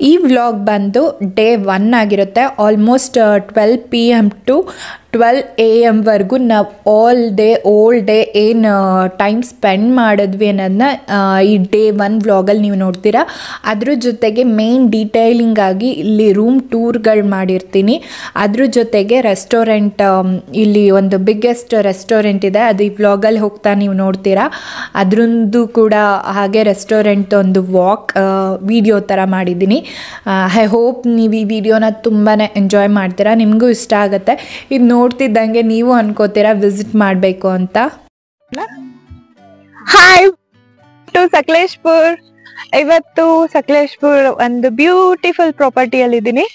ಈ ವ್ಲಾಗ್ ಬಂದು ಡೇ 1 ಆಗಿರುತ್ತೆ. ಆಲ್ಮೋಸ್ಟ್ 12 PM ಟು 12 AM ವರೆಗೂ ನಾವು ಓಲ್ ಡೇ ಏನು ಟೈಮ್ ಸ್ಪೆಂಡ್ ಮಾಡಿದ್ವಿ ಅನ್ನೋದನ್ನ ಈ ಡೇ 1 ವ್ಲಾಗಲ್ಲಿ ನೀವು ನೋಡ್ತೀರಾ. ಅದ್ರ ಜೊತೆಗೆ ಮೇನ್ ಡೀಟೇಲಿಂಗ್ ಆಗಿ ಇಲ್ಲಿ ರೂಮ್ ಟೂರ್ಗಳು ಮಾಡಿರ್ತೀನಿ. ಅದ್ರ ಜೊತೆಗೆ ರೆಸ್ಟೋರೆಂಟ್, ಇಲ್ಲಿ ಒಂದು ಬಿಗ್ಗೆಸ್ಟ್ ರೆಸ್ಟೋರೆಂಟ್ ಇದೆ, ಅದು ಈ ವ್ಲಾಗಲ್ಲಿ ಹೋಗ್ತಾ ನೀವು ನೋಡ್ತೀರಾ. ಅದರದ್ದು ಕೂಡ ಹಾಗೆ ರೆಸ್ಟೋರೆಂಟ್ ಒಂದು ವಾಕ್ ವಿಡಿಯೋ ಥರ ಮಾಡಿದ್ದೀನಿ. ಐ ಹೋಪ್ ನೀವು ಈ ವಿಡಿಯೋನ ತುಂಬಾ ಎಂಜಾಯ್ ಮಾಡ್ತೀರಾ, ನಿಮಗೂ ಇಷ್ಟ ಆಗುತ್ತೆ. ಇದು ನೋಡ್ತಿದ್ದಂಗೆ ನೀವು ಅನ್ಕೋತೀರಾ ವಿಸಿಟ್ ಮಾಡಬೇಕು ಅಂತ. Hi to Sakleshpur. ಇವತ್ತು ಸಕಲೇಶ್ಪುರ್ ಒಂದು ಬ್ಯೂಟಿಫುಲ್ ಪ್ರಾಪರ್ಟಿಯಲ್ಲಿ ಇದ್ದೀನಿ.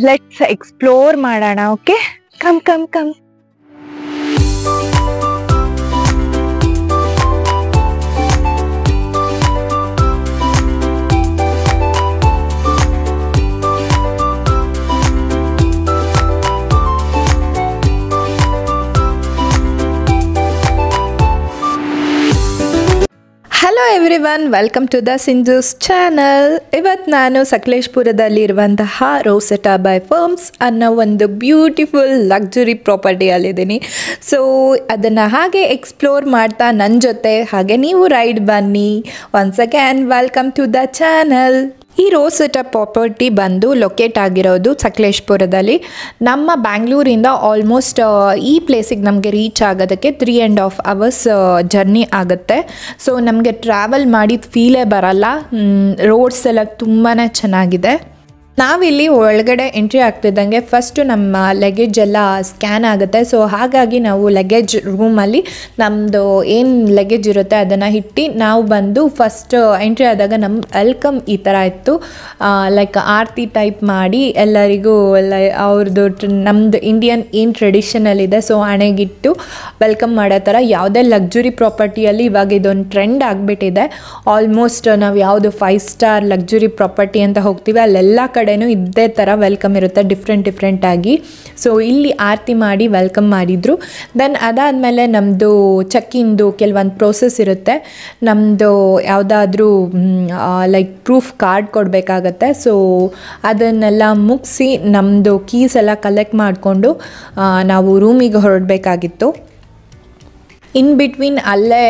ಲೆಟ್ಸ್ ಎಕ್ಸ್ಪ್ಲೋರ್ ಮಾಡೋಣ. Okay, come come come. Hello everyone, welcome to the Sindhu's channel. ಇವತ್ತು ನಾನು ಸಕಲೇಶ್ಪುರದಲ್ಲಿರುವಂತಹ ರೋಸೆಟಾ ಬೈ ಫರ್ಮ್ಸ್ ಅನ್ನೋ ಒಂದು ಬ್ಯೂಟಿಫುಲ್ ಲಕ್ಸುರಿ ಪ್ರಾಪರ್ಟಿಯಲ್ಲಿದ್ದೀನಿ. ಸೊ ಅದನ್ನು ಹಾಗೆ ಎಕ್ಸ್ಪ್ಲೋರ್ ಮಾಡ್ತಾ ನನ್ನ ಜೊತೆ ಹಾಗೆ ನೀವು ರೈಡ್ ಬನ್ನಿ. Once again welcome to the channel. ಈ ರೋಸೆಟಾ ಪ್ರಾಪರ್ಟಿ ಬಂದು ಲೊಕೇಟ್ ಆಗಿರೋದು ಸಕಲೇಶ್ಪುರದಲ್ಲಿ. ನಮ್ಮ ಬ್ಯಾಂಗ್ಳೂರಿಂದ ಆಲ್ಮೋಸ್ಟ್ ಈ ಪ್ಲೇಸಿಗೆ ನಮಗೆ ರೀಚ್ ಆಗೋದಕ್ಕೆ 3.5 hours ಜರ್ನಿ ಆಗುತ್ತೆ. ಸೊ ನಮಗೆ ಟ್ರಾವೆಲ್ ಮಾಡಿದ ಫೀಲೇ ಬರಲ್ಲ. ರೋಡ್ಸ್ ಎಲ್ಲ ತುಂಬಾ ಚೆನ್ನಾಗಿದೆ. ನಾವಿಲ್ಲಿ ಒಳಗಡೆ ಎಂಟ್ರಿ ಆಗ್ತಿದ್ದಂಗೆ ಫಸ್ಟು ನಮ್ಮ ಲಗೇಜ್ ಎಲ್ಲ ಸ್ಕ್ಯಾನ್ ಆಗುತ್ತೆ. ಸೊ ಹಾಗಾಗಿ ನಾವು ಲಗೇಜ್ ರೂಮಲ್ಲಿ ನಮ್ಮದು ಏನು ಲಗೇಜ್ ಇರುತ್ತೆ ಅದನ್ನು ಇಟ್ಟು ನಾವು ಬಂದು ಫಸ್ಟ್ ಎಂಟ್ರಿ ಆದಾಗ ನಮ್ಮ ವೆಲ್ಕಮ್ ಈ ಥರ ಇತ್ತು. ಲೈಕ್ ಆರತಿ ಟೈಪ್ ಮಾಡಿ ಎಲ್ಲರಿಗೂ ಅವ್ರದ್ದು ನಮ್ಮದು ಇಂಡಿಯನ್ ಏನು ಟ್ರೆಡಿಷನಲ್ ಇದೆ ಸೊ ಹಣೆಗಿಟ್ಟು ವೆಲ್ಕಮ್ ಮಾಡೋ ಥರ. ಯಾವುದೇ ಲಕ್ಸುರಿ ಪ್ರಾಪರ್ಟಿಯಲ್ಲಿ ಇವಾಗ ಇದೊಂದು ಟ್ರೆಂಡ್ ಆಗಿಬಿಟ್ಟಿದೆ. ಆಲ್ಮೋಸ್ಟ್ ನಾವು ಯಾವುದು 5 star ಲಕ್ಸುರಿ ಪ್ರಾಪರ್ಟಿ ಅಂತ ಹೋಗ್ತೀವಿ ಅಲ್ಲೆಲ್ಲ ಕಡೆ ಇದೇ ಥರ ವೆಲ್ಕಮ್ ಇರುತ್ತೆ, ಡಿಫ್ರೆಂಟ್ ಆಗಿ. ಸೊ ಇಲ್ಲಿ ಆರತಿ ಮಾಡಿ ವೆಲ್ಕಮ್ ಮಾಡಿದರು. ದೆನ್ ಅದಾದಮೇಲೆ ನಮ್ಮದು ಚೆಕ್ಕಿಂದು ಕೆಲವೊಂದು ಪ್ರೋಸೆಸ್ ಇರುತ್ತೆ. ನಮ್ಮದು ಯಾವುದಾದ್ರೂ ಲೈಕ್ ಪ್ರೂಫ್ ಕಾರ್ಡ್ ಕೊಡಬೇಕಾಗತ್ತೆ. ಸೊ ಅದನ್ನೆಲ್ಲ ಮುಗಿಸಿ ನಮ್ಮದು ಕೀಸ್ ಎಲ್ಲ ಕಲೆಕ್ಟ್ ಮಾಡಿಕೊಂಡು ನಾವು ರೂಮಿಗೆ ಹೊರಡಬೇಕಾಗಿತ್ತು. ಇನ್ ಬಿಟ್ವೀನ್ ಅಲ್ಲೇ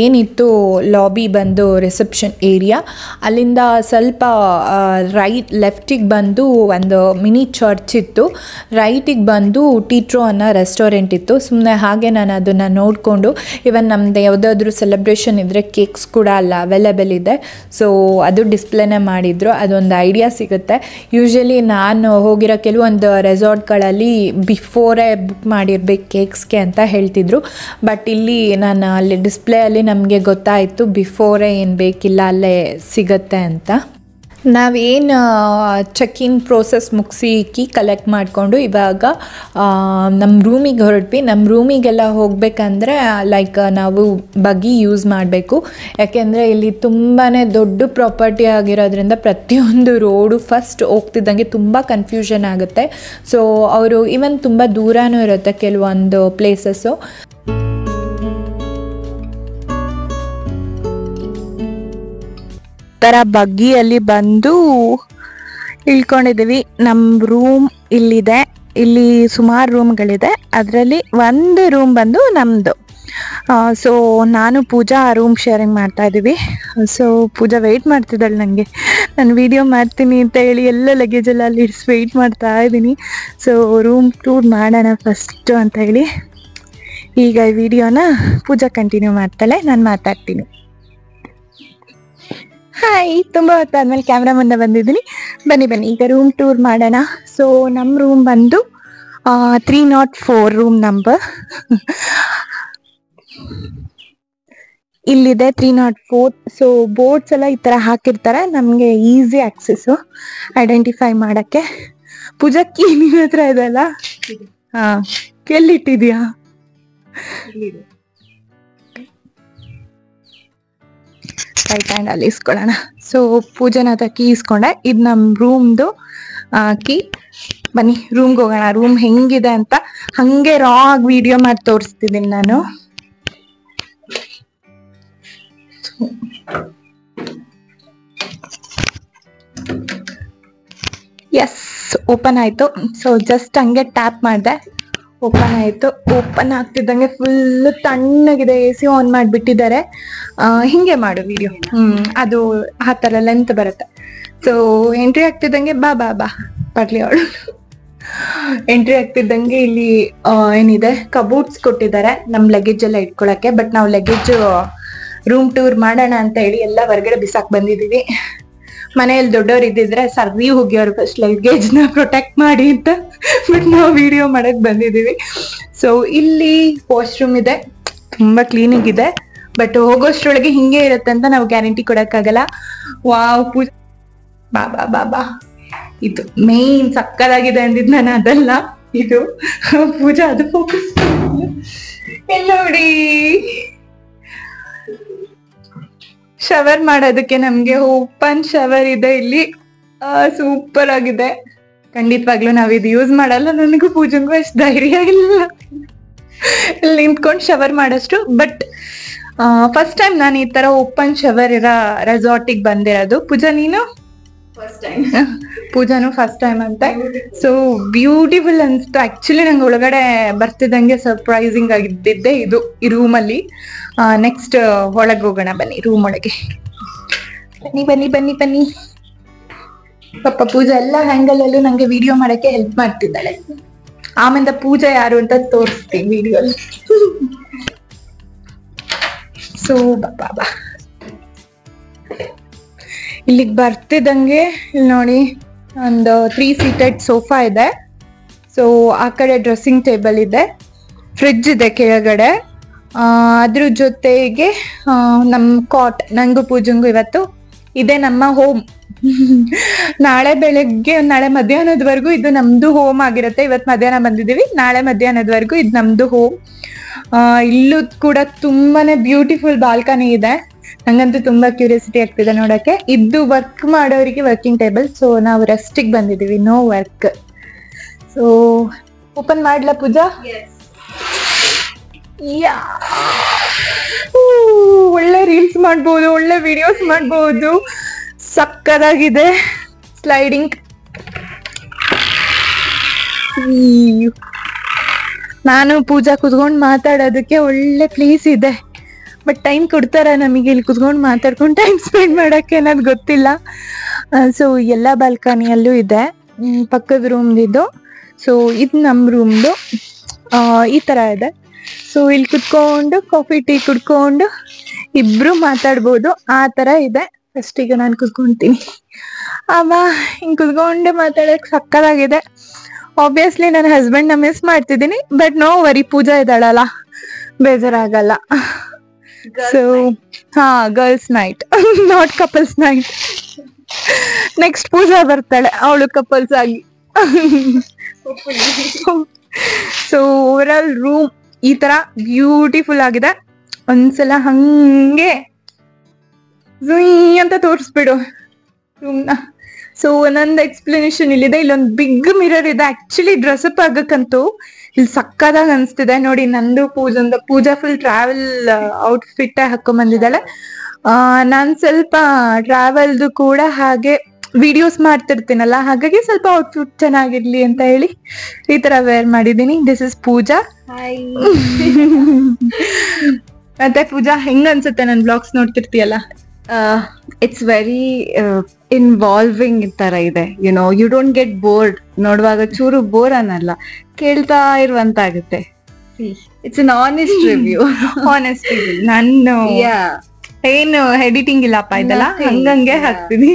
ಏನಿತ್ತು ಲಾಬಿ ಬಂದು ರಿಸೆಪ್ಷನ್ ಏರಿಯಾ, ಅಲ್ಲಿಂದ ಸ್ವಲ್ಪ ಲೆಫ್ಟಿಗೆ ಬಂದು ಒಂದು ಮಿನಿ ಚರ್ಚ್ ಇತ್ತು, ರೈಟಿಗೆ ಬಂದು ಟೀಟ್ರೋ ಅನ್ನೋ ರೆಸ್ಟೋರೆಂಟ್ ಇತ್ತು. ಸುಮ್ಮನೆ ಹಾಗೆ ನಾನು ಅದನ್ನು ನೋಡಿಕೊಂಡು, ಇವನ್ ನಮ್ಮದು ಯಾವುದಾದ್ರೂ ಸೆಲೆಬ್ರೇಷನ್ ಇದ್ದರೆ ಕೇಕ್ಸ್ ಕೂಡ ಅಲ್ಲ ಅವೈಲೇಬಲ್ ಇದೆ. ಸೊ ಅದು ಡಿಸ್ಪ್ಲೇನೇ ಮಾಡಿದರು, ಅದೊಂದು ಐಡಿಯಾ ಸಿಗುತ್ತೆ. ಯೂಶ್ವಲಿ ನಾನು ಹೋಗಿರೋ ಕೆಲವೊಂದು ರೆಸಾರ್ಟ್ಗಳಲ್ಲಿ ಬಿಫೋರೇ ಬುಕ್ ಮಾಡಿರ್ಬೇಕು ಕೇಕ್ಸ್ಗೆ ಅಂತ ಹೇಳ್ತಿದ್ರು. ಬಟ್ ಇಲ್ಲಿ ನಾನು ಅಲ್ಲಿ ಡಿಸ್ಪ್ಲೇಯಲ್ಲಿ ನಮಗೆ ಗೊತ್ತಾಯಿತು ಬಿಫೋರೇ ಏನು ಬೇಕಿಲ್ಲ ಅಲ್ಲೇ ಸಿಗುತ್ತೆ ಅಂತ. ನಾವೇನು ಚೆಕ್-ಇನ್ ಪ್ರೋಸೆಸ್ ಮುಗಿಸಿ ಕೀ ಕಲೆಕ್ಟ್ ಮಾಡಿಕೊಂಡು ಇವಾಗ ನಮ್ಮ ರೂಮಿಗೆ ಹೊರಟ್ವಿ. ನಮ್ಮ ರೂಮಿಗೆಲ್ಲ ಹೋಗಬೇಕಂದ್ರೆ ಲೈಕ್ ನಾವು ಬಗ್ಗಿ ಯೂಸ್ ಮಾಡಬೇಕು. ಯಾಕೆಂದರೆ ಇಲ್ಲಿ ತುಂಬಾ ದೊಡ್ಡ ಪ್ರಾಪರ್ಟಿ ಆಗಿರೋದ್ರಿಂದ ಪ್ರತಿಯೊಂದು ರೋಡು ಫಸ್ಟ್ ಹೋಗ್ತಿದ್ದಂಗೆ ತುಂಬ ಕನ್ಫ್ಯೂಷನ್ ಆಗುತ್ತೆ. ಸೊ ಅವರು ಈವನ್ ತುಂಬ ದೂರನೂ ಇರುತ್ತೆ ಕೆಲವೊಂದು ಪ್ಲೇಸಸ್ಸು. ತರ ಬಗ್ಗಿಯಲ್ಲಿ ಬಂದು ಇಳ್ಕೊಂಡಿದ್ದೀವಿ. ನಮ್ಮ ರೂಮ್ ಇಲ್ಲಿದೆ. ಇಲ್ಲಿ ಸುಮಾರು ರೂಮ್ಗಳಿದೆ, ಅದರಲ್ಲಿ ಒಂದು ರೂಮ್ ಬಂದು ನಮ್ಮದು. ಸೊ ನಾನು ಪೂಜಾ ಆ ರೂಮ್ ಶೇರಿಂಗ್ ಮಾಡ್ತಾ ಇದ್ದೀವಿ. ಸೊ ಪೂಜಾ ವೆಯ್ಟ್ ಮಾಡ್ತಿದ್ದಾಳೆ ನನಗೆ, ನಾನು ವಿಡಿಯೋ ಮಾಡ್ತೀನಿ ಅಂತ ಹೇಳಿ ಎಲ್ಲ ಲಗೇಜೆಲ್ಲ ಅಲ್ಲಿ ಇಡಿಸಿ ವೆಯ್ಟ್ ಮಾಡ್ತಾ ಇದ್ದೀನಿ. ಸೊ ರೂಮ್ ಟೂರ್ ಮಾಡೋಣ ಫಸ್ಟು ಅಂತ ಹೇಳಿ ಈಗ ಈ ವಿಡಿಯೋನ ಪೂಜಾ ಕಂಟಿನ್ಯೂ ಮಾಡ್ತಾಳೆ, ನಾನು ಮಾತಾಡ್ತೀನಿ. ಹಾಯ್, ತುಂಬ ಹೊತ್ತಾದ್ಮೇಲೆ ಕ್ಯಾಮ್ರಾ ಮುಂದೆ ಬಂದಿದ್ದೀನಿ. ಬನ್ನಿ ಈಗ ರೂಮ್ ಟೂರ್ ಮಾಡೋಣ. ಸೊ ನಮ್ಮ ರೂಮ್ ಬಂದು 304 ರೂಮ್ ನಂಬರ್ ಇಲ್ಲಿದೆ, 304. ಸೊ ಬೋರ್ಡ್ಸ್ ಎಲ್ಲ ಈ ಥರ ಹಾಕಿರ್ತಾರೆ, ನಮಗೆ ಈಸಿ ಆಕ್ಸೆಸ್ಸು ಐಡೆಂಟಿಫೈ ಮಾಡೋಕ್ಕೆ. ಪೂಜಾ ಕೀ ನಿನ್ನ ಹತ್ರ ಇದೆಲ್ಲ? ಹಾಂ, ಎಲ್ಲಿಟ್ಟಿದ್ಯಾ? ರೈಟ್ ಹ್ಯಾಂಡ್ ಅಲ್ಲಿ ಇಸ್ಕೊಳ್ಳೋಣ. ಸೊ ಪೂಜೆನ ಹತ್ರ ಕೀ ಇಸ್ಕೊಂಡೆ. ಇದು ನಮ್ಮ ರೂಮ್ದು ಕೀ. ಬನ್ನಿ ರೂಮ್ಗೆ ಹೋಗೋಣ. ರೂಮ್ ಹೆಂಗಿದೆ ಅಂತ ಹಂಗೆ ರಾ ಆಗಿ ವಿಡಿಯೋ ಮಾಡಿ ತೋರಿಸ್ತಿದ್ದೀನಿ ನಾನು. ಎಸ್, ಓಪನ್ ಆಯ್ತು. ಸೊ ಜಸ್ಟ್ ಹಂಗೆ ಟ್ಯಾಪ್ ಮಾಡಿದೆ, ಓಪನ್ ಆಯ್ತು. ಓಪನ್ ಆಗ್ತಿದ್ದಂಗೆ ಫುಲ್ ತಣ್ಣಗಿದೆ, AC ಆನ್ ಮಾಡಿಬಿಟ್ಟಿದ್ದಾರೆ. ಹಿಂಗೆ ಮಾಡು ವಿಡಿಯೋ, ಅದು ಆ ಥರ ಲೆಂತ್ ಬರುತ್ತೆ. ಸೊ ಎಂಟ್ರಿ ಆಗ್ತಿದ್ದಂಗೆ ಬಾ ಬಾ ಬಾ ಪಡ್ಲಿ ಅವಳು. ಎಂಟ್ರಿ ಆಗ್ತಿದ್ದಂಗೆ ಇಲ್ಲಿ ಏನಿದೆ, ಕಬೋರ್ಡ್ಸ್ ಕೊಟ್ಟಿದ್ದಾರೆ ನಮ್ ಲಗೇಜ್ ಎಲ್ಲ ಇಟ್ಕೊಳಕ್ಕೆ. ಬಟ್ ನಾವು ಲಗೇಜ್ ರೂಮ್ ಟೂರ್ ಮಾಡೋಣ ಅಂತ ಹೇಳಿ ಎಲ್ಲ ಹೊರಗಡೆ ಬಿಸಾಕ್ ಬಂದಿದೀವಿ. ಮನೆಯಲ್ಲಿ ದೊಡ್ಡವ್ರು ಇದ್ದಿದ್ರೆ ಸರ್ವಿ ಹೋಗ್ಯವ್ರು ಫಸ್ಟ್ ಲಗೇಜ್ ನ ಪ್ರೊಟೆಕ್ಟ್ ಮಾಡಿ ಅಂತ. ಬಟ್ ನಾವು ವಿಡಿಯೋ ಮಾಡಕ್ ಬಂದಿದೀವಿ. ಸೊ ಇಲ್ಲಿ ವಾಶ್ರೂಮ್ ಇದೆ, ತುಂಬಾ ಕ್ಲೀನಿಂಗ್ ಇದೆ. ಬಟ್ ಹೋಗೋಷ್ಟ್ರೊಳಗೆ ಹಿಂಗೆ ಇರುತ್ತೆ ಅಂತ ನಾವು ಗ್ಯಾರಂಟಿ ಕೊಡಕ್ಕಾಗಲ್ಲ. ವಾವ್, ಪೂಜಾ ಬಾ ಬಾ ಬಾ ಬಾ. ಇದು ಮೇನ್ ಸಕ್ಕದಾಗಿದೆ ಅಂದಿದ್ ನಾನು, ಅದಲ್ಲ ಇದು. ಪೂಜಾ ಅದು ಫೋಕಸ್ ನೋಡಿ. ಶವರ್ ಮಾಡೋದಕ್ಕೆ ನಮ್ಗೆ ಓಪನ್ ಶವರ್ ಇದೆ ಇಲ್ಲಿ, ಸೂಪರ್ ಆಗಿದೆ. ಖಂಡಿತವಾಗ್ಲೂ ನಾವ್ ಇದು ಯೂಸ್ ಮಾಡಲ್ಲ, ನನಗೂ ಪೂಜೆಗೂ ಅಷ್ಟು ಧೈರ್ಯ ಇಲ್ಲ ಇಲ್ಲಿ ನಿಂತ್ಕೊಂಡು ಶವರ್ ಮಾಡೋಷ್ಟು. ಬಟ್ ಫಸ್ಟ್ ಟೈಮ್ ನಾನು ಈ ತರ ಓಪನ್ ಶವರ್ ಇರೋ ರೆಸಾರ್ಟಿಗೆ ಬಂದಿರೋದು. ಪೂಜಾ ನೀನು ಫಸ್ಟ್ ಟೈಮ್, ಪೂಜಾನು ಫಸ್ಟ್ ಟೈಮ್ ಅಂತ. ಸೊ ಬ್ಯೂಟಿಫುಲ್ ಅನ್ಸ್ತು. ಆಕ್ಚುಲಿ ನಂಗೆ ಒಳಗಡೆ ಬರ್ತಿದ್ದಂಗೆ ಸರ್ಪ್ರೈಸಿಂಗ್ ಆಗಿದ್ದಿದ್ದೆ ಇದು ಈ ರೂಮಲ್ಲಿ. ನೆಕ್ಸ್ಟ್ ಒಳಗೆ ಹೋಗೋಣ ಬನ್ನಿ, ರೂಮ್ ಒಳಗೆ ಬನ್ನಿ ಬನ್ನಿ ಬನ್ನಿ ಬನ್ನಿ. ಪಾಪ ಪೂಜಾ ಎಲ್ಲ ಹ್ಯಾಂಗಲ್ ಅಲ್ಲೂ ನಂಗೆ ವಿಡಿಯೋ ಮಾಡಕ್ಕೆ ಹೆಲ್ಪ್ ಮಾಡ್ತಿದ್ದಾಳೆ. ಆಮೇಲೆ ಪೂಜಾ ಯಾರು ಅಂತ ತೋರಿಸ್ತೀನಿ ವಿಡಿಯೋ ಅಲ್ಲಿ. ಸೊ ಬಾ ಬಾ, ಇಲ್ಲಿಗೆ ಬರ್ತಿದ್ದಂಗೆ ಇಲ್ಲಿ ನೋಡಿ ಒಂದು 3 ಸೀಟೆಡ್ ಸೋಫಾ ಇದೆ. ಸೊ ಆ ಕಡೆ ಡ್ರೆಸ್ಸಿಂಗ್ ಟೇಬಲ್ ಇದೆ, ಫ್ರಿಡ್ಜ್ ಇದೆ ಕೆಳಗಡೆ. ಅದ್ರ ಜೊತೆಗೆ ನಮ್ ಕಾಟ್, ನಂಗೂ ಪೂಜಂಗೂ ಇವತ್ತು ಇದೆ ನಮ್ಮ ಹೋಮ್. ನಾಳೆ ಬೆಳಗ್ಗೆ, ನಾಳೆ ಮಧ್ಯಾಹ್ನದವರೆಗೂ ಇದು ನಮ್ದು ಹೋಮ್ ಆಗಿರುತ್ತೆ. ಇವತ್ತು ಮಧ್ಯಾಹ್ನ ಬಂದಿದ್ದೀವಿ, ನಾಳೆ ಮಧ್ಯಾಹ್ನದವರೆಗೂ ಇದು ನಮ್ದು ಹೋಮ್. ಇಲ್ಲೂ ಕೂಡ ತುಂಬಾನೇ ಬ್ಯೂಟಿಫುಲ್ ಬಾಲ್ಕನಿ ಇದೆ. ನಂಗಂತೂ ತುಂಬಾ ಕ್ಯೂರಿಯಾಸಿಟಿ ಆಗ್ತಿದೆ ನೋಡಕ್ಕೆ. ಇದು ವರ್ಕ್ ಮಾಡೋರಿಗೆ ವರ್ಕಿಂಗ್ ಟೇಬಲ್. ಸೊ ನಾವು ರೆಸ್ಟಿಗೆ ಬಂದಿದೀವಿ, ನೋ ವರ್ಕ್. ಸೊ ಓಪನ್ ಮಾಡ್ಲಾ ಪೂಜಾ? ಒಳ್ಳೆ ರೀಲ್ಸ್ ಮಾಡ್ಬೋದು, ಒಳ್ಳೆ ವಿಡಿಯೋಸ್ ಮಾಡ್ಬೋದು. ಸಕ್ಕದಾಗಿದೆ. ಸ್ಲೈಡಿಂಗ್. ನಾನು ಪೂಜಾ ಕುತ್ಕೊಂಡು ಮಾತಾಡೋದಕ್ಕೆ ಒಳ್ಳೆ ಪ್ಲೇಸ್ ಇದೆ. ಬಟ್ ಟೈಮ್ ಕೊಡ್ತಾರ ನಮಗೆ ಇಲ್ಲಿ ಕುತ್ಕೊಂಡು ಮಾತಾಡ್ಕೊಂಡು ಟೈಮ್ ಸ್ಪೆಂಡ್ ಮಾಡಕ್ಕೆ ಅನ್ನೋದು ಗೊತ್ತಿಲ್ಲ. ಸೊ ಎಲ್ಲ ಬಾಲ್ಕನಿಯಲ್ಲೂ ಇದೆ. ಪಕ್ಕದ ರೂಮ್ದಿದ್ದು. ಸೊ ಇದು ನಮ್ಮ ರೂಮ್ದು ಈ ತರ ಇದೆ. ಸೊ ಇಲ್ಲಿ ಕುತ್ಕೊಂಡು ಕಾಫಿ ಟೀ ಕುಡ್ಕೊಂಡು ಇಬ್ರು ಮಾತಾಡ್ಬೋದು, ಆ ತರ ಇದೆ. ಫಸ್ಟ್ ಈಗ ನಾನು ಕುತ್ಕೊಂತೀನಿ. ಹಿಂಗ್ ಕುತ್ಕೊಂಡೆ ಮಾತಾಡಕ್ ಸಕ್ಕದಾಗಿದೆ. ಆಬ್ವಿಯಸ್ಲಿ ನನ್ನ ಹಸ್ಬೆಂಡ್ ನ ಮಿಸ್ ಮಾಡ್ತಿದ್ದೀನಿ. ಬಟ್ ನೋ ವರಿ, ಪೂಜಾ ಇದ್ದಾಳಲ್ಲ, ಬೇಜಾರಾಗಲ್ಲ. So girls night, not couples night. Next Pooja ಬರ್ತಾಳೆ, ಅವಳು ಕಪಲ್ಸ್ ಆಗಿ. ಸೊ ಓವರ್ ಆಲ್ ರೂಮ್ ಈ ತರ ಬ್ಯೂಟಿಫುಲ್ ಆಗಿದೆ. ಒಂದ್ಸಲ ಹಂಗೆ ಅಂತ ತೋರಿಸ್ಬಿಡು ರೂಮ್ನ. ಸೊ ಒಂದೊಂದು ಎಕ್ಸ್ಪ್ಲನೇಷನ್ ಇಲ್ಲಿದೆ. ಇಲ್ಲೊಂದು ಬಿಗ್ ಮಿರರ್ ಇದೆ. ಆಕ್ಚುಲಿ ಡ್ರೆಸ್ ಅಪ್ ಆಗಕ್ಕಂತೂ ಇಲ್ಲಿ ಸಕ್ಕದಾಗ ಅನ್ಸ್ತಿದೆ ನೋಡಿ. ನಂದು ಪೂಜಾ ಫುಲ್ ಟ್ರಾವೆಲ್ ಔಟ್ಫಿಟ್ ಹಾಕೊಂಡ್ ಬಂದಿದ್ದಾಳೆ. ನಾನ್ ಸ್ವಲ್ಪ ಟ್ರಾವೆಲ್ದು ಕೂಡ ಹಾಗೆ ವಿಡಿಯೋಸ್ ಮಾಡ್ತಿರ್ತೀನಲ್ಲ, ಹಾಗಾಗಿ ಸ್ವಲ್ಪ ಔಟ್ಫಿಟ್ ಚೆನ್ನಾಗಿರ್ಲಿ ಅಂತ ಹೇಳಿ ಈ ತರ ವೇರ್ ಮಾಡಿದೀನಿ. This is Pooja. ಮತ್ತೆ ಪೂಜಾ, ಹೆಂಗ ಅನ್ಸುತ್ತೆ ನನ್ ಬ್ಲಾಗ್ಸ್ ನೋಡ್ತಿರ್ತೀಯಲ್ಲ? ಇಟ್ಸ್ ವೆರಿ ಇನ್ವಾಲ್ವಿಂಗ್ ತರ ಇದೆ. You don't get bored. ನೋಡುವಾಗ ಚೂರು ಬೋರ್ ಅನ್ನಲ್ಲ, ಕೇಳ್ತಾ ಇರುವಂತಾಗುತ್ತೆ. It's an honest review. Honest review. ನಾನು ಏನು ಎಡಿಟಿಂಗ್ ಇಲ್ಲಪ್ಪ, ಇದೆಲ್ಲ ಹಂಗಂಗೆ ಹಾಕ್ತೀನಿ.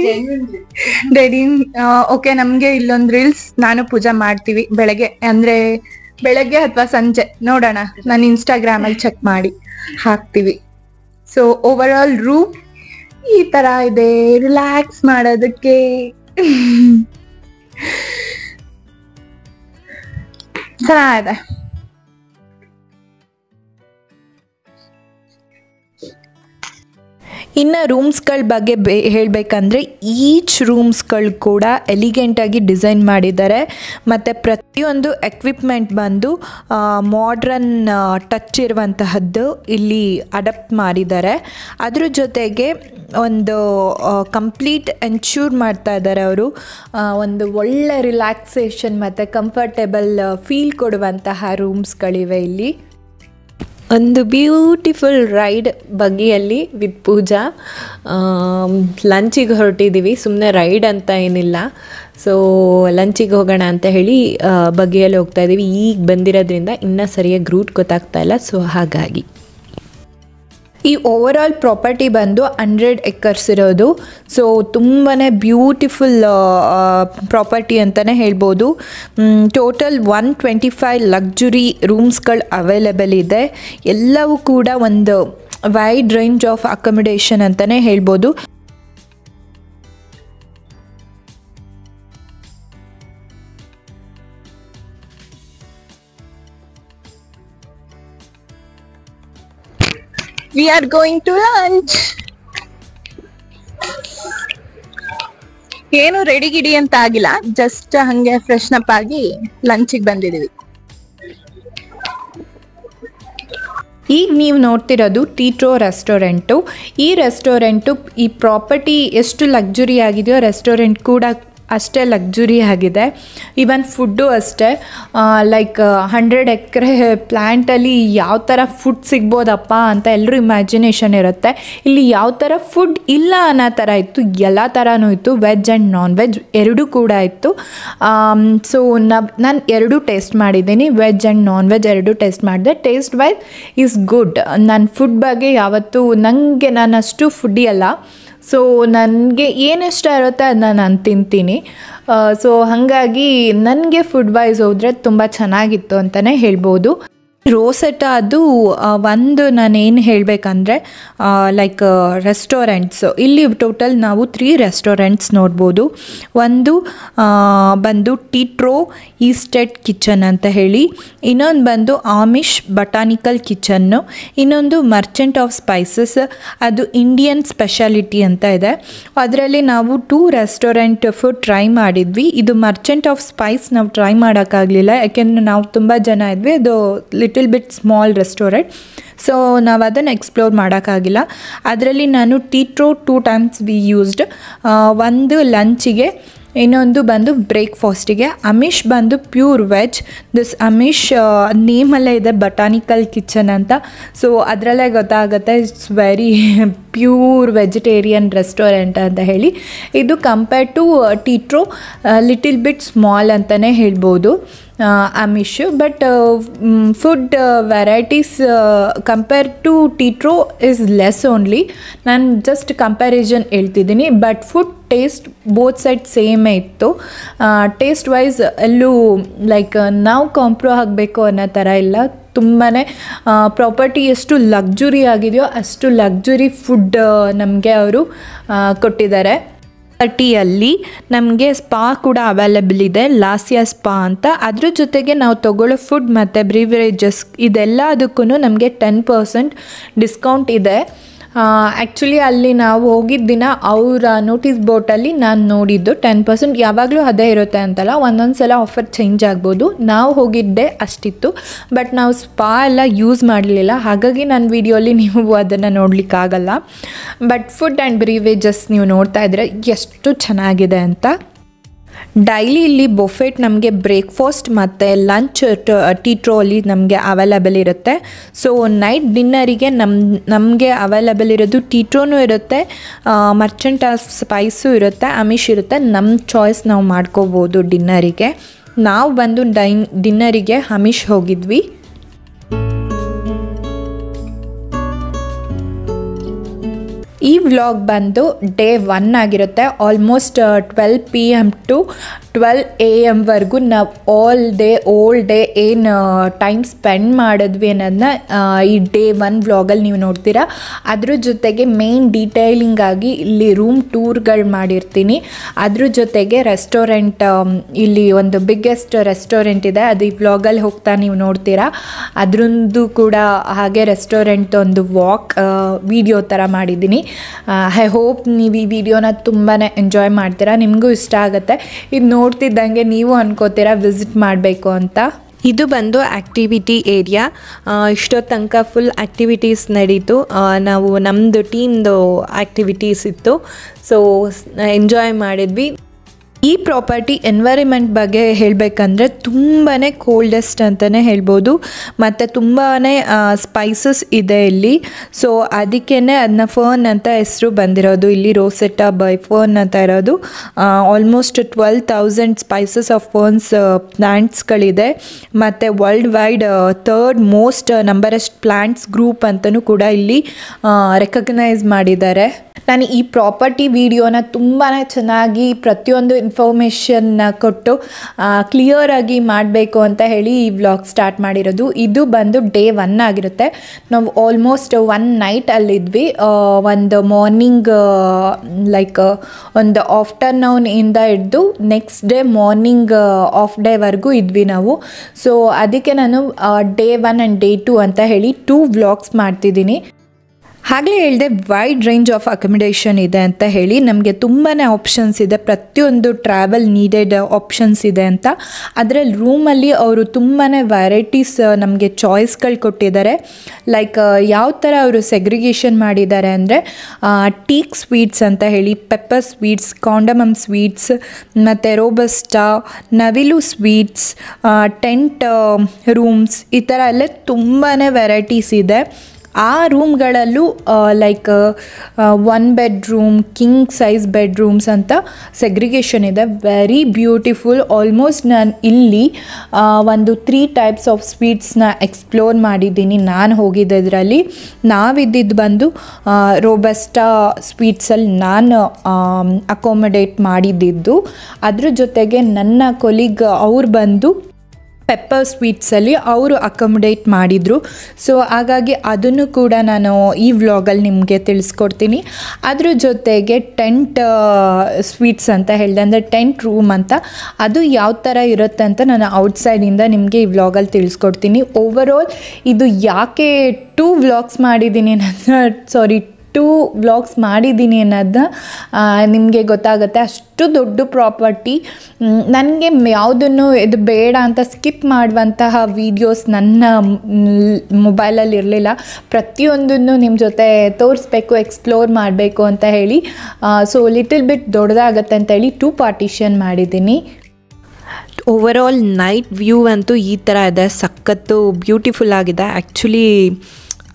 ಓಕೆ, ನಮ್ಗೆ ಇಲ್ಲೊಂದ್ ರೀಲ್ಸ್ ನಾನು ಪೂಜಾ ಮಾಡ್ತೀವಿ ಬೆಳಗ್ಗೆ ಅಥವಾ ಸಂಜೆ ನೋಡೋಣ. ನಾನು ಇನ್ಸ್ಟಾಗ್ರಾಮ್ ಅಲ್ಲಿ ಚೆಕ್ ಮಾಡಿ ಹಾಕ್ತಿವಿ. ಸೊ ಓವರ್ ಆಲ್ ರೂಮ್ ಈ ತರ ಇದೆ, ರಿಲ್ಯಾಕ್ಸ್ ಮಾಡೋದಕ್ಕೆ. ಚೆನ್ನಾಗಿದೆ. ಇನ್ನು ರೂಮ್ಸ್ಗಳ ಬಗ್ಗೆ ಹೇಳಬೇಕಂದ್ರೆ ಈಚ್ ರೂಮ್ಸ್ಗಳು ಕೂಡ ಎಲಿಗೆಂಟಾಗಿ ಡಿಸೈನ್ ಮಾಡಿದ್ದಾರೆ ಮತ್ತು ಪ್ರತಿಯೊಂದು ಎಕ್ವಿಪ್ಮೆಂಟ್ ಬಂದು ಮಾಡ್ರನ್ ಟಚ್ ಇರುವಂತಹದ್ದು ಇಲ್ಲಿ ಅಡಾಪ್ಟ್ ಮಾಡಿದ್ದಾರೆ. ಅದ್ರ ಜೊತೆಗೆ ಒಂದು ಕಂಪ್ಲೀಟ್ ಎನ್ಶ್ಯೂರ್ ಮಾಡ್ತಾ ಇದ್ದಾರೆ ಅವರು ಒಂದು ಒಳ್ಳೆ ರಿಲ್ಯಾಕ್ಸೇಷನ್ ಮತ್ತು ಕಂಫರ್ಟೇಬಲ್ ಫೀಲ್ ಕೊಡುವಂತಹ ರೂಮ್ಸ್ಗಳಿವೆ ಇಲ್ಲಿ. ಒಂದು ಬ್ಯೂಟಿಫುಲ್ ರೈಡ್ ಬಗ್ಗಿಯಲ್ಲಿ ವಿತ್ ಪೂಜಾ ಲಂಚಿಗೆ ಹೊರಟಿದ್ದೀವಿ. ಸುಮ್ಮನೆ ರೈಡ್ ಅಂತ ಏನಿಲ್ಲ, ಸೊ ಲಂಚಿಗೆ ಹೋಗೋಣ ಅಂತ ಹೇಳಿ ಬಗ್ಗಿಯಲ್ಲಿ ಹೋಗ್ತಾ ಇದ್ದೀವಿ. ಈಗ ಬಂದಿರೋದ್ರಿಂದ ಇನ್ನೂ ಸರಿಯಾಗಿ ರೂಟ್ ಗೊತ್ತಾಗ್ತಾ ಇಲ್ಲ, ಸೊ ಹಾಗಾಗಿ. ಈ ಓವರ್ ಆಲ್ ಪ್ರಾಪರ್ಟಿ ಬಂದು 100 acres ಇರೋದು. ಸೊ ತುಂಬಾ ಬ್ಯೂಟಿಫುಲ್ ಪ್ರಾಪರ್ಟಿ ಅಂತಲೇ ಹೇಳ್ಬೋದು. ಟೋಟಲ್ 125 ಲಕ್ಸುರಿ ರೂಮ್ಸ್ಗಳು ಅವೈಲೇಬಲ್ ಇದೆ. ಎಲ್ಲವೂ ಕೂಡ ಒಂದು ವೈಡ್ ರೇಂಜ್ ಆಫ್ ಅಕೊಮಿಡೇಷನ್ ಅಂತಲೇ ಹೇಳ್ಬೋದು. We are going to lunch. ಏನು ರೆಡಿ ಗಿಡಿ ಅಂತ ಆಗಿಲ್ಲ, ಜಸ್ಟ್ ಹಂಗೆ ಫ್ರೆಶ್ ಅಪ್ ಆಗಿ ಲಂಚಿಗೆ ಬಂದಿದ್ದೀವಿ. ಈಗ ನೀವು ನೋಡ್ತಿರೋದು ಟೀಟ್ರೋ ರೆಸ್ಟೋರೆಂಟು. ಈ ರೆಸ್ಟೋರೆಂಟು ಈ ಪ್ರಾಪರ್ಟಿ ಎಷ್ಟು ಲಕ್ಸುರಿ ಆಗಿದೆಯೋ ರೆಸ್ಟೋರೆಂಟ್ ಕೂಡ ಅಷ್ಟೇ ಲಕ್ಸುರಿ ಆಗಿದೆ. ಈವನ್ ಫುಡ್ಡು ಅಷ್ಟೇ. ಲೈಕ್ 100 acre ಪ್ಲ್ಯಾಂಟಲ್ಲಿ ಯಾವ ಥರ ಫುಡ್ ಸಿಗ್ಬೋದಪ್ಪ ಅಂತ ಎಲ್ಲರೂ ಇಮ್ಯಾಜಿನೇಷನ್ ಇರುತ್ತೆ. ಇಲ್ಲಿ ಯಾವ ಥರ ಫುಡ್ ಇಲ್ಲ ಅನ್ನೋ ಥರ ಇತ್ತು, ಎಲ್ಲ ಥರನೂ ಇತ್ತು. ವೆಜ್ ಆ್ಯಂಡ್ ನಾನ್ ವೆಜ್ ಎರಡೂ ಕೂಡ ಇತ್ತು. ಸೊ ನಾನು ಎರಡೂ ಟೇಸ್ಟ್ ಮಾಡಿದ್ದೀನಿ, ವೆಜ್ ಆ್ಯಂಡ್ ನಾನ್ ವೆಜ್ ಎರಡೂ ಟೇಸ್ಟ್ ಮಾಡಿದೆ. Taste wise is good. ನನ್ನ ಫುಡ್ ಬಗ್ಗೆ ಯಾವತ್ತೂ ನಾನು ಅಷ್ಟು ಫುಡ್ಡಿ ಅಲ್ಲ, ಸೊ ನನಗೆ ಏನು ಇಷ್ಟ ಇರುತ್ತೆ ಅದನ್ನ ನಾನು ತಿಂತೀನಿ. ಸೊ ಹಾಗಾಗಿ ನನಗೆ ಫುಡ್ ವೈಸ್ ಹೋದರೆ ತುಂಬ ಚೆನ್ನಾಗಿತ್ತು ಅಂತಲೇ ಹೇಳ್ಬೋದು. ರೋಸೆಟಾ ಅದು ಒಂದು ನಾನೇನು ಹೇಳಬೇಕಂದ್ರೆ ಲೈಕ್ ರೆಸ್ಟೋರೆಂಟ್ಸು ಇಲ್ಲಿ ಟೋಟಲ್ ನಾವು 3 ರೆಸ್ಟೋರೆಂಟ್ಸ್ ನೋಡ್ಬೋದು. ಒಂದು ಬಂದು ಟೀಟ್ರೋ ಈಸ್ಟೆಡ್ ಕಿಚನ್ ಅಂತ ಹೇಳಿ, ಇನ್ನೊಂದು ಬಂದು ಆಮಿಷ್ ಬಟಾನಿಕಲ್ ಕಿಚನ್ನು, ಇನ್ನೊಂದು ಮರ್ಚೆಂಟ್ ಆಫ್ ಸ್ಪೈಸಸ್, ಅದು ಇಂಡಿಯನ್ ಸ್ಪೆಷಾಲಿಟಿ ಅಂತ ಇದೆ. ಅದರಲ್ಲಿ ನಾವು 2 ರೆಸ್ಟೋರೆಂಟ್ ಫುಡ್ ಟ್ರೈ ಮಾಡಿದ್ವಿ. ಇದು ಮರ್ಚೆಂಟ್ ಆಫ್ ಸ್ಪೈಸ್ ನಾವು ಟ್ರೈ ಮಾಡೋಕ್ಕಾಗಲಿಲ್ಲ, ಯಾಕೆಂದರೆ ನಾವು ತುಂಬ ಜನ ಇದ್ವಿ. ಅದು little bit small restaurant, so ನಾವು ಅದನ್ನು ಎಕ್ಸ್ಪ್ಲೋರ್ ಮಾಡೋಕ್ಕಾಗಿಲ್ಲ. ಅದರಲ್ಲಿ ನಾನು ಟೀಟ್ರೋ 2 times ವಿ ಯೂಸ್ಡ್. ಒಂದು ಲಂಚಿಗೆ, ಇನ್ನೊಂದು ಬಂದು ಬ್ರೇಕ್ಫಾಸ್ಟಿಗೆ. ಅಮಿಷ್ ಬಂದು ಪ್ಯೂರ್ ವೆಜ್. ದಿಸ್ ಅಮಿಷ್ ನೇಮಲ್ಲೇ ಇದೆ ಬಟಾನಿಕಲ್ ಕಿಚನ್ ಅಂತ, ಸೊ ಅದರಲ್ಲೇ ಗೊತ್ತಾಗುತ್ತೆ it's very pure vegetarian restaurant ಅಂತ ಹೇಳಿ. ಇದು compare to Teatro little bit small ಅಂತಲೇ ಹೇಳ್ಬೋದು Amish. But food varieties compare to Teatro is less only. ನಾನು ಜಸ್ಟ್ ಕಂಪ್ಯಾರಿಸನ್ ಹೇಳ್ತಿದ್ದೀನಿ. But food taste both side ಸೇಮೇ ಇತ್ತು. ಟೇಸ್ಟ್ ವೈಸ್ ಎಲ್ಲೂ ಲೈಕ್ ನಾವು ಕಾಂಪ್ರೋ ಆಗಬೇಕು ಅನ್ನೋ ಥರ ಇಲ್ಲ. ತುಂಬಾ ಪ್ರಾಪರ್ಟಿ ಎಷ್ಟು ಲಕ್ಸುರಿ ಆಗಿದೆಯೋ ಅಷ್ಟು ಲಕ್ಸುರಿ ಫುಡ್ ನಮಗೆ ಅವರು ಕೊಟ್ಟಿದ್ದಾರೆ. ಪಾರ್ಟಿಯಲ್ಲಿ ನಮಗೆ ಸ್ಪಾ ಕೂಡ ಅವೈಲೇಬಲ್ ಇದೆ, ಲಾಸಿಯಾ ಸ್ಪಾ ಅಂತ. ಅದ್ರ ಜೊತೆಗೆ ನಾವು ತೊಗೊಳ್ಳೋ ಫುಡ್ ಮತ್ತು ಬ್ರಿವರೇಜಸ್ ಇದೆಲ್ಲದಕ್ಕೂ ನಮಗೆ 10% ಡಿಸ್ಕೌಂಟ್ ಇದೆ. ಆ್ಯಕ್ಚುಲಿ ಅಲ್ಲಿ ನಾವು ಹೋಗಿದ್ದ ದಿನ ಅವರ ನೋಟಿಸ್ ಬೋರ್ಡಲ್ಲಿ ನಾನು ನೋಡಿದ್ದು 10%. ಯಾವಾಗಲೂ ಅದೇ ಇರುತ್ತೆ ಅಂತಲ್ಲ, ಒಂದೊಂದು ಸಲ ಆಫರ್ ಚೇಂಜ್ ಆಗ್ಬೋದು. ನಾವು ಹೋಗಿದ್ದೆ ಅಷ್ಟಿತ್ತು, ಬಟ್ ನಾವು ಸ್ಪಾ ಎಲ್ಲ ಯೂಸ್ ಮಾಡಲಿಲ್ಲ, ಹಾಗಾಗಿ ನನ್ನ ವಿಡಿಯೋಲಿ ನೀವು ಅದನ್ನು ನೋಡಲಿಕ್ಕಾಗಲ್ಲ. ಬಟ್ ಫುಡ್ ಆ್ಯಂಡ್ ಬ್ರಿವೇಜಸ್ ನೀವು ನೋಡ್ತಾ ಇದ್ರೆ ಎಷ್ಟು ಚೆನ್ನಾಗಿದೆ ಅಂತ. ಡೈಲಿ ಇಲ್ಲಿ ಬೊಫೆಟ್ ನಮಗೆ ಬ್ರೇಕ್ಫಾಸ್ಟ್ ಮತ್ತು ಲಂಚ್ ಟೀಟ್ರೋಲಿ ನಮಗೆ ಅವೈಲೇಬಲ್ ಇರುತ್ತೆ. ಸೊ ನೈಟ್ ಡಿನ್ನರಿಗೆ ನಮಗೆ ಅವೈಲೇಬಲ್ ಇರೋದು ಟೀಟ್ರೋನೂ ಇರುತ್ತೆ, ಮರ್ಚೆಂಟ್ ಆಫ್ ಸ್ಪೈಸು ಇರುತ್ತೆ, ಅಮಿಷ್ ಇರುತ್ತೆ. ನಮ್ಮ ಚಾಯ್ಸ್ ನಾವು ಮಾಡ್ಕೋಬೋದು ಡಿನ್ನರಿಗೆ. ನಾವು ಬಂದು ಡಿನ್ನರಿಗೆ ಅಮಿಷ್ ಹೋಗಿದ್ವಿ. ಈ ವ್ಲಾಗ್ ಬಂದು ಡೇ 1 ಆಗಿರುತ್ತೆ. ಆಲ್ಮೋಸ್ಟ್ 12 PM ಟು 12 AM ವರೆಗೂ ನಾವು ಓಲ್ ಡೇ ಏನು ಟೈಮ್ ಸ್ಪೆಂಡ್ ಮಾಡಿದ್ವಿ ಅನ್ನೋದನ್ನ ಈ ಡೇ 1 ವ್ಲಾಗಲ್ಲಿ ನೀವು ನೋಡ್ತೀರಾ. ಅದ್ರ ಜೊತೆಗೆ ಮೇನ್ ಡೀಟೇಲಿಂಗ್ ಆಗಿ ಇಲ್ಲಿ ರೂಮ್ ಟೂರ್ಗಳು ಮಾಡಿರ್ತೀನಿ. ಅದ್ರ ಜೊತೆಗೆ ರೆಸ್ಟೋರೆಂಟ್, ಇಲ್ಲಿ ಒಂದು ಬಿಗ್ಗೆಸ್ಟ್ ರೆಸ್ಟೋರೆಂಟ್ ಇದೆ, ಅದು ಈ ವ್ಲಾಗಲ್ಲಿ ಹೋಗ್ತಾ ನೀವು ನೋಡ್ತೀರಾ. ಅದರದ್ದು ಕೂಡ ಹಾಗೆ ರೆಸ್ಟೋರೆಂಟ್ ಒಂದು ವಾಕ್ ವಿಡಿಯೋ ಥರ ಮಾಡಿದ್ದೀನಿ. ಐ ಹೋಪ್ ನೀವು ಈ ವಿಡಿಯೋನ ತುಂಬಾ ಎಂಜಾಯ್ ಮಾಡ್ತೀರಾ, ನಿಮಗೂ ಇಷ್ಟ ಆಗುತ್ತೆ. ಇದು ನೋಡ್ತಿದ್ದಂಗೆ ನೀವು ಅನ್ಕೋತೀರಾ ವಿಸಿಟ್ ಮಾಡಬೇಕು ಅಂತ. ಇದು ಬಂದು ಆ್ಯಕ್ಟಿವಿಟಿ ಏರಿಯಾ. ಇಷ್ಟೊತ್ತು ತನಕ ಫುಲ್ ಆ್ಯಕ್ಟಿವಿಟೀಸ್ ನಡೀತು. ನಾವು ನಮ್ಮದು ಟೀಮ್ದು ಆ್ಯಕ್ಟಿವಿಟೀಸ್ ಇತ್ತು, ಸೊ ಎಂಜಾಯ್ ಮಾಡಿದ್ವಿ. ಈ ಪ್ರಾಪರ್ಟಿ ಎನ್ವೈರನ್ಮೆಂಟ್ ಬಗ್ಗೆ ಹೇಳಬೇಕಂದ್ರೆ ತುಂಬಾ ಕೋಲ್ಡೆಸ್ಟ್ ಅಂತಲೇ ಹೇಳ್ಬೋದು, ಮತ್ತು ತುಂಬಾ ಸ್ಪೈಸಸ್ ಇದೆ ಇಲ್ಲಿ. ಸೊ ಅದಕ್ಕೇ ಅದನ್ನ ಫರ್ನ್ ಅಂತ ಹೆಸರು ಬಂದಿರೋದು. ಇಲ್ಲಿ ರೋಸೆಟಾ ಬೈ ಫರ್ನ್ ಅಂತ ಇರೋದು. ಆಲ್ಮೋಸ್ಟ್ 12,000 ಸ್ಪೈಸಸ್ ಆಫ್ ಫರ್ನ್ಸ್ ಪ್ಲ್ಯಾಂಟ್ಸ್ಗಳಿದೆ, ಮತ್ತು world wide 3rd most numerous plants group ಅಂತಲೂ ಕೂಡ ಇಲ್ಲಿ ರೆಕಗ್ನೈಸ್ ಮಾಡಿದ್ದಾರೆ. ನಾನು ಈ ಪ್ರಾಪರ್ಟಿ ವಿಡಿಯೋನ ತುಂಬಾ ಚೆನ್ನಾಗಿ ಪ್ರತಿಯೊಂದು ಇನ್ಫಾರ್ಮೇಷನ್ನ ಕೊಟ್ಟು ಕ್ಲಿಯರಾಗಿ ಮಾಡಬೇಕು ಅಂತ ಹೇಳಿ ಈ ವ್ಲಾಗ್ ಸ್ಟಾರ್ಟ್ ಮಾಡಿರೋದು. ಇದು ಬಂದು ಡೇ 1 ಆಗಿರುತ್ತೆ. ನಾವು ಆಲ್ಮೋಸ್ಟ್ 1 ನೈಟ್ ಅಲ್ಲಿದ್ವಿ. ಒಂದು ಮಾರ್ನಿಂಗ್ ಲೈಕ್ ಒಂದು ಆಫ್ಟರ್ನೂನಿಂದ ಹಿಡಿದು ನೆಕ್ಸ್ಟ್ ಡೇ ಮಾರ್ನಿಂಗ್ ಆಫ್ ಡೇವರೆಗೂ ಇದ್ವಿ ನಾವು. ಸೊ ಅದಕ್ಕೆ ನಾನು ಡೇ 1 ಆ್ಯಂಡ್ ಡೇ 2 ಅಂತ ಹೇಳಿ 2 ವ್ಲಾಗ್ಸ್ ಮಾಡ್ತಿದ್ದೀನಿ. ಹಾಗೆ ಹೇಳಿದೆ ವೈಡ್ ರೇಂಜ್ ಆಫ್ ಅಕೊಮಿಡೇಷನ್ ಇದೆ ಅಂತ ಹೇಳಿ. ನಮಗೆ ತುಂಬಾ ಆಪ್ಷನ್ಸ್ ಇದೆ, ಪ್ರತಿಯೊಂದು ಟ್ರಾವೆಲ್ ನೀಡೆಡ್ ಆಪ್ಷನ್ಸ್ ಇದೆ ಅಂತ. ಅದರಲ್ಲಿ ರೂಮಲ್ಲಿ ಅವರು ತುಂಬಾ ವೆರೈಟೀಸ್ ನಮಗೆ ಚಾಯ್ಸ್ಗಳು ಕೊಟ್ಟಿದ್ದಾರೆ. ಲೈಕ್ ಯಾವ ಥರ ಅವರು ಸೆಗ್ರಿಗೇಷನ್ ಮಾಡಿದ್ದಾರೆ ಅಂದರೆ ಟೀಕ್ ಸ್ವೀಟ್ಸ್ ಅಂತ ಹೇಳಿ, ಪೆಪ್ಪರ್ ಸ್ವೀಟ್ಸ್, ಕಾಂಡಮಮ್ ಸ್ವೀಟ್ಸ್, ಮತ್ತು ರೋಬಸ್ಟಾ, ನವಿಲು ಸ್ವೀಟ್ಸ್, ಟೆಂಟ್ ರೂಮ್ಸ್, ಈ ಥರ ಎಲ್ಲ ತುಂಬಾ ವೆರೈಟೀಸ್ ಇದೆ. ಆ ರೂಮ್ಗಳಲ್ಲೂ like 1 bedroom, king size bedrooms ಅಂತ ಸೆಗ್ರಿಗೇಷನ್ ಇದೆ. Very beautiful. ಆಲ್ಮೋಸ್ಟ್ ನಾನು ಇಲ್ಲಿ ಒಂದು 3 ಟೈಪ್ಸ್ ಆಫ್ ಸ್ವೀಟ್ಸ್ನ ಎಕ್ಸ್ಪ್ಲೋರ್ ಮಾಡಿದ್ದೀನಿ ನಾನು ಹೋಗಿದ್ದರಲ್ಲಿ. ನಾವಿದ್ದಿದ್ದು ಬಂದು ರೋಬಸ್ಟಾ ಸ್ವೀಟ್ಸಲ್ಲಿ ನಾನು ಅಕೊಮಡೇಟ್ ಮಾಡಿದ್ದಿದ್ದು. ಅದ್ರ ಜೊತೆಗೆ ನನ್ನ ಕೊಲೀಗ್ ಅವ್ರು ಬಂದು ಪೆಪ್ಪರ್ ಸ್ವೀಟ್ಸಲ್ಲಿ ಅವರು ಅಕೊಮಡೇಟ್ ಮಾಡಿದರು. ಸೊ ಹಾಗಾಗಿ ಅದನ್ನು ಕೂಡ ನಾನು ಈ ವ್ಲಾಗಲ್ಲಿ ನಿಮಗೆ ತಿಳಿಸ್ಕೊಡ್ತೀನಿ. ಅದ್ರ ಜೊತೆಗೆ ಟೆಂಟ್ ಸ್ವೀಟ್ಸ್ ಅಂತ ಹೇಳಿದೆ, ಅಂದರೆ ಟೆಂಟ್ ರೂಮ್ ಅಂತ, ಅದು ಯಾವ ಥರ ಇರುತ್ತೆ ಅಂತ ನಾನು ಔಟ್ಸೈಡಿಂದ ನಿಮಗೆ ಈ ವ್ಲಾಗಲ್ಲಿ ತಿಳಿಸ್ಕೊಡ್ತೀನಿ. ಓವರಾಲ್ ಇದು ಯಾಕೆ 2 ವ್ಲಾಗ್ಸ್ ಮಾಡಿದ್ದೀನಿ ಅನ್ನೋದನ್ನ 2 ವ್ಲಾಗ್ಸ್ ಮಾಡಿದ್ದೀನಿ ಅನ್ನೋದನ್ನ ನಿಮಗೆ ಗೊತ್ತಾಗುತ್ತೆ. ಅಷ್ಟು ದೊಡ್ಡ ಪ್ರಾಪರ್ಟಿ. ನನಗೆ ಯಾವುದನ್ನು ಇದು ಬೇಡ ಅಂತ ಸ್ಕಿಪ್ ಮಾಡುವಂತಹ ವೀಡಿಯೋಸ್ ನನ್ನ ಮೊಬೈಲಲ್ಲಿ ಇರಲಿಲ್ಲ. ಪ್ರತಿಯೊಂದನ್ನು ನಿಮ್ಮ ಜೊತೆ ತೋರಿಸ್ಬೇಕು, ಎಕ್ಸ್ಪ್ಲೋರ್ ಮಾಡಬೇಕು ಅಂತ ಹೇಳಿ. ಸೊ ಲಿಟಲ್ ಬಿಟ್ ದೊಡ್ಡದಾಗತ್ತೆ ಅಂತ ಹೇಳಿ 2 ಪಾರ್ಟಿಷನ್ ಮಾಡಿದ್ದೀನಿ. ಓವರಾಲ್ ನೈಟ್ ವ್ಯೂ ಅಂತೂ ಈ ಥರ ಇದೆ, ಸಖತ್ತು ಬ್ಯೂಟಿಫುಲ್ ಆಗಿದೆ. ಆ್ಯಕ್ಚುಲಿ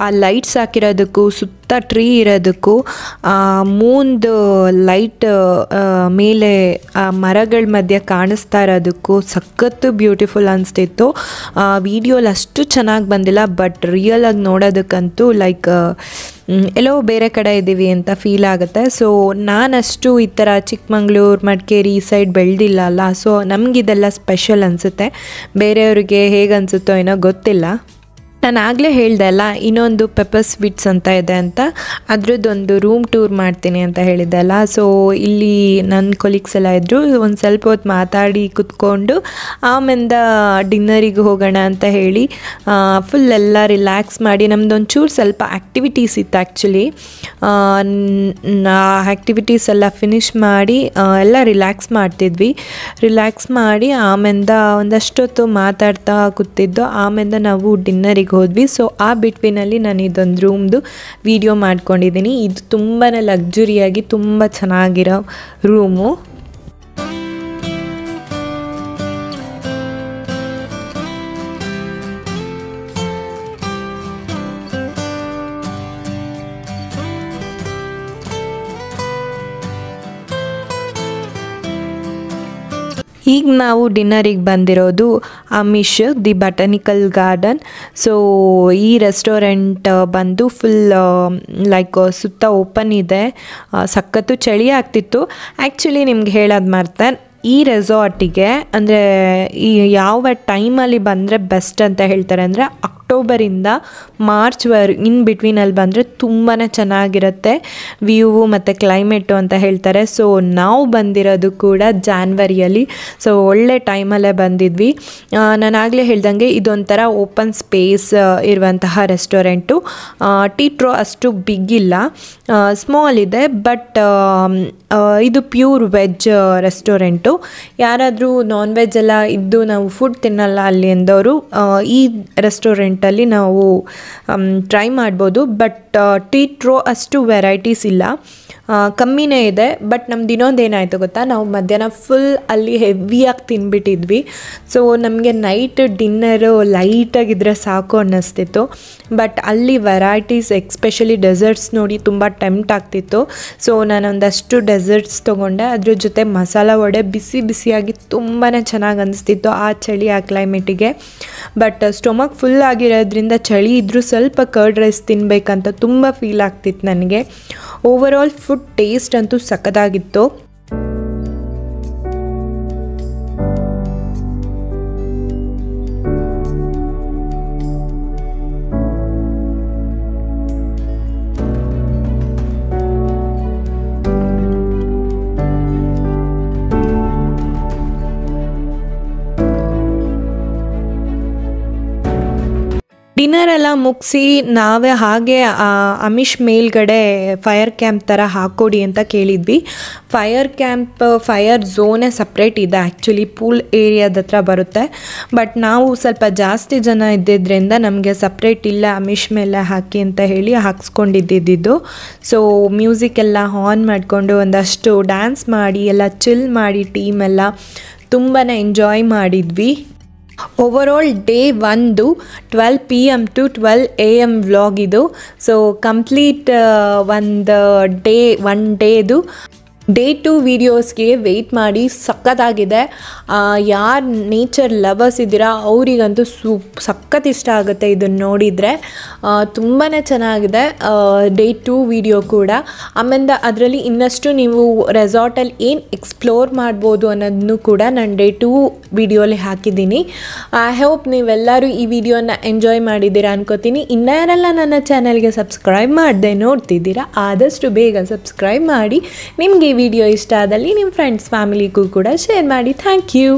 ಆ ಲೈಟ್ಸ್ ಹಾಕಿರೋದಕ್ಕೂ ಸುತ್ತ ಟ್ರೀ ಇರೋದಕ್ಕೂ ಮೂನ್ದು ಲೈಟ್ ಮೇಲೆ ಆ ಮರಗಳ ಮಧ್ಯೆ ಕಾಣಿಸ್ತಾ ಇರೋದಕ್ಕೂ ಸಖತ್ತು ಬ್ಯೂಟಿಫುಲ್ ಅನಿಸ್ತಿತ್ತು. ವಿಡಿಯೋಲಿ ಅಷ್ಟು ಚೆನ್ನಾಗಿ ಬಂದಿಲ್ಲ, ಬಟ್ ರಿಯಲಾಗಿ ನೋಡೋದಕ್ಕಂತೂ ಲೈಕ್ ಎಲ್ಲೋ ಬೇರೆ ಕಡೆ ಇದ್ದೀವಿ ಅಂತ ಫೀಲ್ ಆಗುತ್ತೆ. ಸೊ ನಾನಷ್ಟು ಈ ಥರ ಚಿಕ್ಕಮಂಗ್ಳೂರು, ಮಡಿಕೇರಿ ಈ ಸೈಡ್ ಬೆಳೆದಿಲ್ಲ ಅಲ್ಲ, ಸೊ ನಮಗಿದೆಲ್ಲ ಸ್ಪೆಷಲ್ ಅನಿಸುತ್ತೆ. ಬೇರೆಯವ್ರಿಗೆ ಹೇಗೆ ಅನಿಸುತ್ತೋ ಏನೋ ಗೊತ್ತಿಲ್ಲ. ನಾನು ಆಗಲೇ ಹೇಳ್ದೆ ಅಲ್ಲ, ಇನ್ನೊಂದು ಪೆಪ್ಪರ್ ಸ್ವೀಟ್ಸ್ ಅಂತ ಇದೆ ಅಂತ, ಅದರದ್ದೊಂದು ರೂಮ್ ಟೂರ್ ಮಾಡ್ತೀನಿ ಅಂತ ಹೇಳಿದ್ದೆ ಅಲ್ಲ. ಸೊ ಇಲ್ಲಿ ನನ್ನ ಕೊಲೀಗ್ಸ್ ಎಲ್ಲ ಇದ್ದರು. ಒಂದು ಸ್ವಲ್ಪ ಹೊತ್ತು ಮಾತಾಡಿ ಕುತ್ಕೊಂಡು ಆಮೇಲೆ ಡಿನ್ನರಿಗೆ ಹೋಗೋಣ ಅಂತ ಹೇಳಿ ಫುಲ್ ಎಲ್ಲ ರಿಲ್ಯಾಕ್ಸ್ ಮಾಡಿ, ನಮ್ಮದೊಂಚೂರು ಸ್ವಲ್ಪ ಆ್ಯಕ್ಟಿವಿಟೀಸ್ ಇತ್ತು ಆ್ಯಕ್ಚುಲಿ. ಆ್ಯಕ್ಟಿವಿಟೀಸ್ ಎಲ್ಲ ಫಿನಿಷ್ ಮಾಡಿ ಎಲ್ಲ ರಿಲ್ಯಾಕ್ಸ್ ಮಾಡ್ತಿದ್ವಿ. ರಿಲ್ಯಾಕ್ಸ್ ಮಾಡಿ ಆಮೇಲೆ ಒಂದಷ್ಟೊತ್ತು ಮಾತಾಡ್ತಾ ಕೂತಿದ್ದು. ಆಮೇಲೆ ನಾವು ಡಿನ್ನರಿಗೆ ಹೋದ್ವಿ. ಸೊ ಆ ಬಿಟ್ವೀನಲ್ಲಿ ನಾನು ಇದೊಂದು ರೂಮ್ದು ವಿಡಿಯೋ ಮಾಡ್ಕೊಂಡಿದ್ದೀನಿ. ಇದು ತುಂಬಾ ಲಕ್ಸುರಿಯಾಗಿ ತುಂಬ ಚೆನ್ನಾಗಿರೋ ರೂಮು. ಈಗ ನಾವು ಡಿನ್ನರಿಗೆ ಬಂದಿರೋದು Amish the botanical garden. So ಈ ರೆಸ್ಟೋರೆಂಟ್ ಬಂದು ಫುಲ್ ಲೈಕ್ ಸುತ್ತ ಓಪನ್ ಇದೆ. ಸಖತ್ತು ಚಳಿ ಆಗ್ತಿತ್ತು. ಆ್ಯಕ್ಚುಲಿ ನಿಮ್ಗೆ ಹೇಳೋದು ಮರ್ತೆ, ಈ ರೆಸಾರ್ಟಿಗೆ ಅಂದರೆ ಈ ಯಾವ ಟೈಮಲ್ಲಿ ಬಂದರೆ ಬೆಸ್ಟ್ ಅಂತ ಹೇಳ್ತಾರೆ ಅಂದರೆ ಅಕ್ಟೋಬರಿಂದ ಇನ್ ಬಿಟ್ವೀನಲ್ಲಿ ಬಂದರೆ ತುಂಬಾ ಚೆನ್ನಾಗಿರುತ್ತೆ ವ್ಯೂವು ಮತ್ತು ಕ್ಲೈಮೇಟು ಅಂತ ಹೇಳ್ತಾರೆ. ಸೊ ನಾವು ಬಂದಿರೋದು ಕೂಡ ಜಾನ್ವರಿಯಲ್ಲಿ, ಸೊ ಒಳ್ಳೆ ಟೈಮಲ್ಲೇ ಬಂದಿದ್ವಿ. ನಾನಾಗಲೇ ಹೇಳ್ದಂಗೆ ಇದೊಂಥರ ಓಪನ್ ಸ್ಪೇಸ್ ಇರುವಂತಹ ರೆಸ್ಟೋರೆಂಟು. ಟೀಟ್ರೋ ಅಷ್ಟು ಬಿಗ್ ಇಲ್ಲ, ಸ್ಮಾಲ್ ಇದೆ, ಬಟ್ ಇದು ಪ್ಯೂರ್ ವೆಜ್ ರೆಸ್ಟೋರೆಂಟು. ಯಾರಾದರೂ ನಾನ್ ವೆಜ್ ಎಲ್ಲ ಇದ್ದು ನಾವು ಫುಡ್ ತಿನ್ನಲ್ಲ ಅಲ್ಲಿ ಅಂದವರು ಈ ರೆಸ್ಟೋರೆಂಟಲ್ಲಿ ನಾವು ಟ್ರೈ ಮಾಡ್ಬೋದು. ಬಟ್ ಟೀಟ್ರೋ ಅಷ್ಟು ವೆರೈಟೀಸ್ ಇಲ್ಲ, ಕಮ್ಮಿನೇ ಇದೆ. ಬಟ್ ನಮ್ದು ಇನ್ನೊಂದು ಏನಾಯಿತು ಗೊತ್ತಾ, ನಾವು ಮಧ್ಯಾಹ್ನ ಫುಲ್ ಅಲ್ಲಿ ಹೆವಿಯಾಗಿ ತಿನ್ಬಿಟ್ಟಿದ್ವಿ. ಸೊ ನಮಗೆ ನೈಟ್ ಡಿನ್ನರು ಲೈಟಾಗಿದ್ದರೆ ಸಾಕು ಅನ್ನಿಸ್ತಿತ್ತು. ಬಟ್ ಅಲ್ಲಿ ವೆರೈಟೀಸ್ ಎಕ್ಸ್ಪೆಷಲಿ ಡೆಸರ್ಟ್ಸ್ ನೋಡಿ ತುಂಬ ಟೆಂಪ್ಟ್ ಆಗ್ತಿತ್ತು. ಸೊ ನಾನೊಂದಷ್ಟು ಡೆಸರ್ಟ್ಸ್ ತೊಗೊಂಡೆ, ಅದ್ರ ಜೊತೆ ಮಸಾಲ ವಡೆ ಬಿಸಿ ಬಿಸಿಯಾಗಿ ತುಂಬಾ ಚೆನ್ನಾಗಿ ಅನಿಸ್ತಿತ್ತು ಆ ಚಳಿ ಆ ಕ್ಲೈಮೇಟಿಗೆ. ಬಟ್ ಸ್ಟೊಮಕ್ ಫುಲ್ ಆಗಿರೋದ್ರಿಂದ ಚಳಿ ಇದ್ದರೂ ಸ್ವಲ್ಪ ಕರ್ಡ್ ರೈಸ್ ತಿನ್ನಬೇಕಂತ ತುಂಬ ಫೀಲ್ ಆಗ್ತಿತ್ತು ನನಗೆ. ಓವರಾಲ್ ಫುಡ್ ಟೇಸ್ಟ್ ಅಂತೂ ಸಖತ್ತಾಗಿತ್ತು. ಡಿನ್ನರ್ ಎಲ್ಲ ಮುಗಿಸಿ ನಾವೇ ಹಾಗೆ ಅಮಿಷ್ ಮೇಲ್ಗಡೆ ಫೈರ್ ಕ್ಯಾಂಪ್ ಥರ ಹಾಕ್ಕೊಡಿ ಅಂತ ಕೇಳಿದ್ವಿ. ಫೈರ್ ಝೋನೇ ಸಪ್ರೇಟ್ ಇದೆ ಆ್ಯಕ್ಚುಲಿ, ಪೂಲ್ ಏರಿಯಾದ ಹತ್ರ ಬರುತ್ತೆ. ಬಟ್ ನಾವು ಸ್ವಲ್ಪ ಜಾಸ್ತಿ ಜನ ಇದ್ದಿದ್ದರಿಂದ ನಮಗೆ ಸಪ್ರೇಟ್ ಇಲ್ಲ, ಅಮಿಷ್ ಮೇಲೆ ಹಾಕಿ ಅಂತ ಹೇಳಿ ಹಾಕ್ಸ್ಕೊಂಡಿದ್ದು. ಸೊ ಮ್ಯೂಸಿಕ್ ಎಲ್ಲ ಆನ್ ಮಾಡಿಕೊಂಡು ಒಂದಷ್ಟು ಡ್ಯಾನ್ಸ್ ಮಾಡಿ ಎಲ್ಲ ಚಿಲ್ ಮಾಡಿ ಟೀಮೆಲ್ಲ ತುಂಬಾ ಎಂಜಾಯ್ ಮಾಡಿದ್ವಿ. Overall day 1 12 PM to 12 AM vlog ಇದು. ಸೊ ಕಂಪ್ಲೀಟ್ ಒನ್ ಡೇದು. ಡೇ 2 ವೀಡಿಯೋಸ್ಗೆ ವೆಯ್ಟ್ ಮಾಡಿ, ಸಖತ್ತಾಗಿದೆ. ಯಾರು ನೇಚರ್ ಲವರ್ಸ್ ಇದ್ದೀರಾ ಅವರಿಗಂತೂ ಸಖತ್ ಇಷ್ಟ ಆಗುತ್ತೆ ಇದನ್ನು ನೋಡಿದರೆ. ತುಂಬಾ ಚೆನ್ನಾಗಿದೆ ಡೇ 2 ವೀಡಿಯೋ ಕೂಡ. ಆಮೇಲೆ ಅದರಲ್ಲಿ ಇನ್ನಷ್ಟು ನೀವು ರೆಸಾರ್ಟಲ್ಲಿ ಏನು ಎಕ್ಸ್ಪ್ಲೋರ್ ಮಾಡ್ಬೋದು ಅನ್ನೋದನ್ನು ಕೂಡ ನಾನು ಡೇ 2 ವೀಡಿಯೋಲಿ ಹಾಕಿದ್ದೀನಿ. ಐ ಹೋಪ್ ನೀವೆಲ್ಲರೂ ಈ ವಿಡಿಯೋನ ಎಂಜಾಯ್ ಮಾಡಿದ್ದೀರಾ ಅನ್ಕೋತೀನಿ. ಇನ್ಯಾರೆಲ್ಲ ನನ್ನ ಚಾನಲ್ಗೆ ಸಬ್ಸ್ಕ್ರೈಬ್ ಮಾಡದೆ ನೋಡ್ತಿದ್ದೀರಾ ಆದಷ್ಟು ಬೇಗ ಸಬ್ಸ್ಕ್ರೈಬ್ ಮಾಡಿ. ನಿಮಗೆ ವಿಡಿಯೋ ಇಷ್ಟ ಆದಲ್ಲಿ ನಿಮ್ಮ ಫ್ರೆಂಡ್ಸ್ ಫ್ಯಾಮಿಲಿಗೂ ಕೂಡ ಶೇರ್ ಮಾಡಿ. Thank you.